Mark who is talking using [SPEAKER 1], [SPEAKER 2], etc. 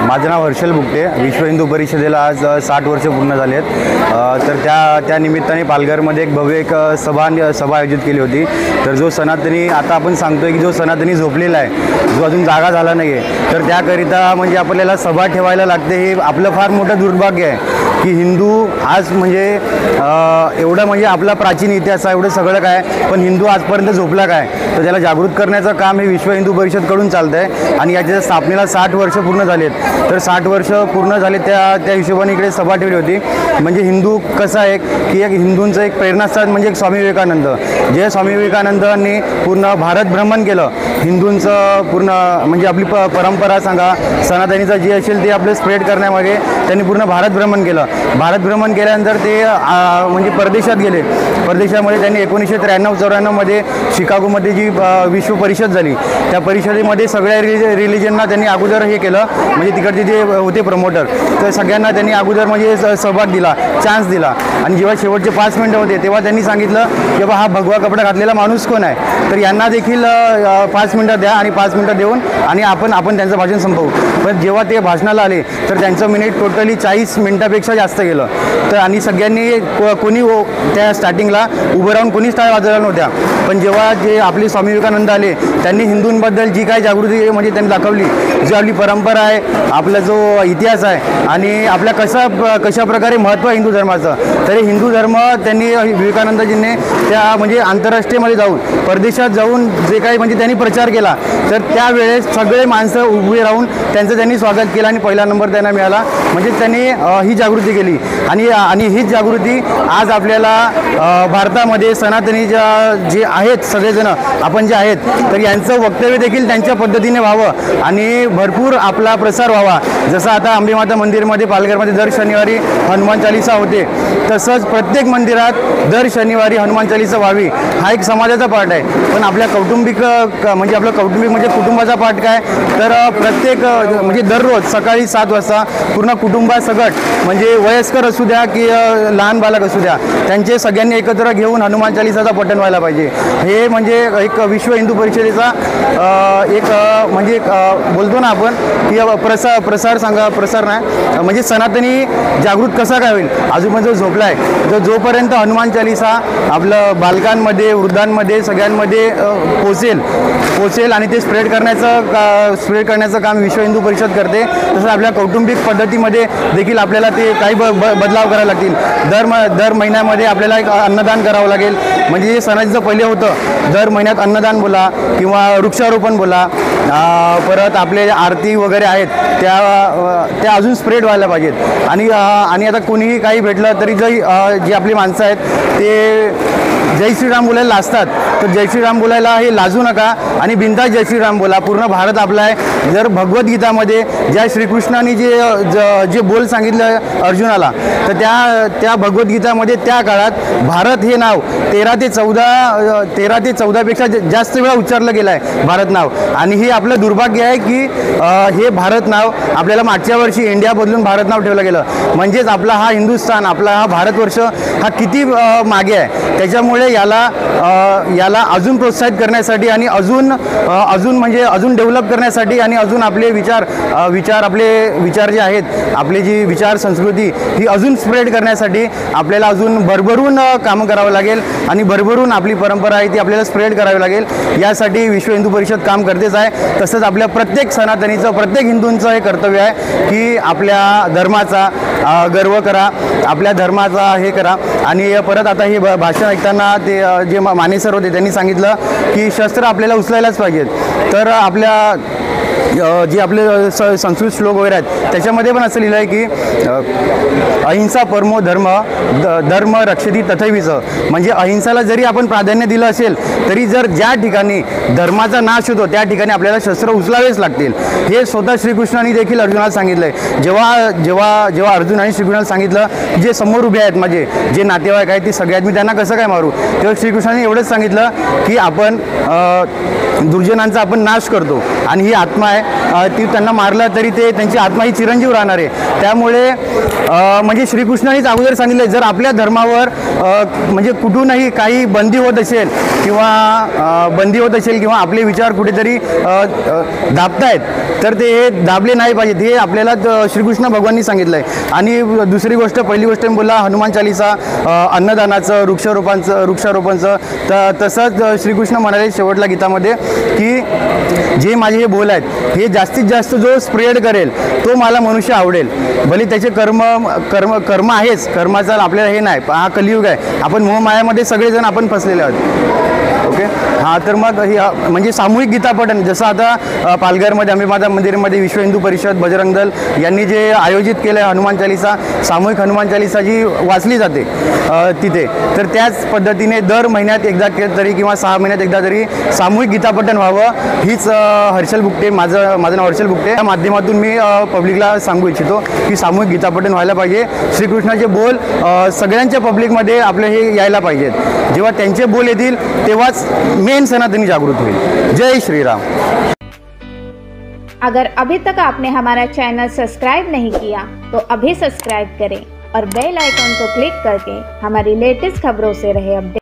[SPEAKER 1] माझं नाव हर्षल बुगटे. विश्व हिंदू परिषदेला आज 60 वर्ष पूर्ण झाली आहेत. तर त्या निमित्ताने पालघरमध्ये एक भव्य सभा आयोजित केली होती. तर जो सनातनी, आता आपण सांगतोय की जो सनातनी झोपलेला आहे, जो अजून जागा झाला नाही आहे, तर त्याकरिता म्हणजे आपल्याला सभा ठेवायला लागते. हे आपलं फार मोठं दुर्भाग्य आहे की हिंदू आज म्हणजे एवढं म्हणजे आपला प्राचीन इतिहास आहे, एवढं सगळं काय, पण हिंदू आजपर्यंत झोपला काय. तर त्याला जागृत करण्याचं काम हे विश्व हिंदू परिषदकडून चालतं आहे. आणि याच्या स्थापनेला 60 वर्ष पूर्ण झालेत. तर 60 वर्ष पूर्ण झाले त्या हिशोबाने इकडे सभा ठेवली होती. म्हणजे हिंदू कसा आहे की एक हिंदूंचं एक प्रेरणास्थान म्हणजे एक स्वामी विवेकानंद. जे स्वामी विवेकानंदांनी पूर्ण भारत भ्रमण केलं, हिंदूंचं पूर्ण म्हणजे आपली परंपरा सांगा, सनातनीचं जे असेल ते आपलं स्प्रेड करण्यामागे त्यांनी पूर्ण भारत भ्रमण केलं. भारत भ्रमण केल्यानंतर ते म्हणजे परदेशात गेले. परदेशामध्ये त्यांनी 1993-94मध्ये शिकागोमध्ये जी विश्व परिषद झाली, त्या परिषदेमध्ये सगळ्या रिलिजनना त्यांनी अगोदर हे केलं. म्हणजे तिकडचे जे होते प्रमोटर, तर सगळ्यांना त्यांनी अगोदर म्हणजे सहभाग दिला, चान्स दिला. आणि जेव्हा शेवटचे 5 मिनटं होते तेव्हा त्यांनी सांगितलं की बाबा हा भगवा कपडा घातलेला माणूस कोण आहे, तर यांना देखील 5 मिनटं द्या. आणि 5 मिनटं देऊन आणि आपण त्यांचं भाषण संपवू. पण जेव्हा ते भाषणाला आले तर त्यांचं मिनिट टोटली 40 मिनटापेक्षा जास्त गेलं. तर आणि सगळ्यांनी कोणी त्या स्टार्टिंगला उभं राहून कोणीच टाळ्या वाजवल्या नव्हत्या. पण जेव्हा जे आपले स्वामी विवेकानंद आले, त्यांनी हिंदूंबद्दल जी काय जागृती म्हणजे त्यांनी दाखवली, जी आपली परंपरा आहे, आपला जो इतिहास आहे आणि आपल्या कशा प्रकारे महत्त्व आहे हिंदू धर्माचं, तरी हिंदू धर्म त्यांनी विवेकानंदजींनी त्या म्हणजे आंतरराष्ट्रीयमध्ये जाऊन, परदेशात जाऊन जे काही म्हणजे त्यांनी प्रचार केला, तर त्यावेळेस सगळे माणसं उभे राहून त्यांनी स्वागत केलं आणि पहिला नंबर त्यांना मिळाला. म्हणजे त्यांनी ही जागृती केली. आणि हीच जागृती आज आपल्याला भारतामध्ये सनातनीच्या जे आहेत सगळेजण आपण जे आहेत, तर यांचं वक्तव्य देखील त्यांच्या पद्धतीने व्हावं आणि भरपूर आपला प्रसार व्हावा. जसं आता अंबेमाता मंदिरमध्ये पालघरमध्ये दर शनिवारी हनुमान चालीसा होते, तसंच प्रत्येक मंदिरात दर शनिवारी हनुमान चालीसा व्हावी. हा एक समाजाचा पार्ट आहे. पण आपल्या कौटुंबिक म्हणजे आपलं कौटुंबिक म्हणजे कुटुंबाचा पार्ट काय, तर प्रत्येक म्हणजे दररोज सकाळी 7 वाजता पूर्ण कुटुंबासकट म्हणजे वयस्कर असू द्या की लहान बालक असू द्या, त्यांचे सगळ्यांनी एकत्र घेऊन हनुमान चालीसाचा पठण व्हायला पाहिजे. हे म्हणजे एक विश्व हिंदू परिषदेचा एक म्हणजे बोलतो ना आपण की प्रसार नाही म्हणजे सनातनी जागृत कसा काय होईल. अजून जो झोपला आहे, तर जोपर्यंत हनुमान चालीसा आपलं बालकांमध्ये, वृद्धांमध्ये, सगळ्यांमध्ये पोचेल आणि ते स्प्रेड करण्याचं काम विश्व हिंदू परिषद करते. तसं आपल्या कौटुंबिक पद्धतीमध्ये देखील आपल्याला ते काही बदलाव करावे लागतील. दर महिन्यामध्ये आपल्याला एक अन्नदान करावं लागेल. म्हणजे जे सणाचं पहिले होतं, दर महिन्यात अन्नदान बोला किंवा वृक्षारोपण बोला, परत आपले आरती वगैरे आहेत त्या अजून स्प्रेड व्हायला पाहिजेत. आणि आता कोणीही काही भेटलं तरी जी आपली माणसं आहेत ते जय श्रीराम बोलायला लाजतात, तर जय श्रीराम बोलायला हे लाजू नका आणि बिनधास्त जय श्रीराम बोला. पूर्ण भारत आपला आहे. जर भगवद्गीतामध्ये ज्या श्रीकृष्णाने जे बोल सांगितलं अर्जुनाला, तर त्या भगवद्गीतामध्ये त्या काळात भारत हे नाव 13 ते 14पेक्षा जास्त वेळा उच्चारलं गेलं आहे भारत नाव. आणि हे आपलं दुर्भाग्य आहे की हे भारत नाव आपल्याला मागच्या वर्षी इंडिया बदलून भारत नाव ठेवलं गेलं. म्हणजेच आपला हा हिंदुस्थान, आपला हा भारतवर्ष हा किती मागे आहे. त्याच्यामुळे याला अजून प्रोत्साहित करण्यासाठी आणि अजून डेव्हलप करण्यासाठी आणि अजून आपले विचार जे आहेत, आपली जी विचार संस्कृती ही अजून स्प्रेड करण्यासाठी आपल्याला अजून भरभरून कामं करावं लागेल आणि भरभरून आपली परंपरा आहे ती आपल्याला स्प्रेड करावी लागेल. यासाठी विश्व हिंदू परिषद काम करतेच आहे. तसंच आपल्या प्रत्येक सनातनीचं, प्रत्येक हिंदूंचं हे कर्तव्य आहे की आपल्या धर्माचा गर्व करा, आपल्या धर्माचा हे करा. आणि परत आता हे भाषण ऐकताना ते जे माने सर होते त्यांनी सांगितलं की शस्त्र आपल्याला उचलायलाच पाहिजेत. तर आपल्या जे आपले संस्कृत श्लोक वगैरे आहेत त्याच्यामध्ये पण असं लिहिलं आहे की अहिंसा परमो धर्म रक्षती तथैविच. म्हणजे अहिंसाला जरी आपण प्राधान्य दिलं असेल तरी जर ज्या ठिकाणी धर्माचा नाश होतो त्या ठिकाणी आपल्याला शस्त्र उचलावेच लागतील. हे स्वतः श्रीकृष्णाने देखील अर्जुनाला सांगितलं आहे. जेव्हा अर्जुन आणि श्रीकृष्णाला सांगितलं जे समोर उभे आहेत माझे जे नातेवाईक आहेत ते सगळ्यात मी त्यांना कसं काय मारू, तेव्हा श्रीकृष्णाने एवढंच सांगितलं की आपण दुर्जनांचा आपण नाश करतो आणि ही आत्मा आहे, ती त्यांना मारला तरी ते त्यांची आत्मा ही चिरंजीव राहणार आहे. त्यामुळे म्हणजे श्रीकृष्णानेच अगोदर सांगितलं जर आपल्या धर्मावर म्हणजे कुठूनही काही बंदी होत असेल किंवा आपले विचार कुठेतरी दाबतायत, तर ते हे दाबले नाही पाहिजेत, हे आपल्याला श्रीकृष्ण भगवाननी सांगितलं आहे. आणि दुसरी गोष्ट, पहिली गोष्ट मी बोलला हनुमान चालीसा, अन्नदानाचं, वृक्षारोपणचं, तसंच श्रीकृष्ण म्हणाले शेवटला गीतामध्ये की जे माझे हे बोल आहेत हे जास्तीत जास्त जो स्प्रेड करेल तो मला मनुष्य आवडेल. भले त्याचे कर्म आहेच, कर्माचा आपल्याला हे नाही, हा कलियुग आहे, आपण मोहमायामध्ये सगळेजण आपण फसलेले आहोत. ओके, हां, तर मग म्हणजे सामूहिक गीतापठण, जसं आता पालघरमध्ये अंबेमाता मंदिरामध्ये विश्व हिंदू परिषद, बजरंग दल यांनी जे आयोजित केलं आहे हनुमान चालीसा, सामूहिक हनुमान चालीसा जी वाचली जाते तिथे, तर त्याच पद्धतीने दर महिन्यात एकदा तरी किंवा 6 महिन्यात एकदा तरी सामूहिक गीतापठण व्हावं, हीच हर्षल बुकटे, माझं नाव हर्षल बुकटे, या माध्यमातून मी पब्लिकला सांगू इच्छितो की सामूहिक गीतापठण व्हायला पाहिजे. श्रीकृष्णाचे बोल सगळ्यांच्या पब्लिकमध्ये आपले हे यायला पाहिजेत. जेव्हा त्यांचे बोल येतील तेव्हाच मेन सनातनी जागृत होईल. जय श्री राम.
[SPEAKER 2] अगर अभी तक आपने हमारा चैनल सब्सक्राइब नहीं किया तो अभी सब्सक्राइब करें और बेल आइकन को क्लिक करके हमारी लेटेस्ट खबरों से रहे अपडेट.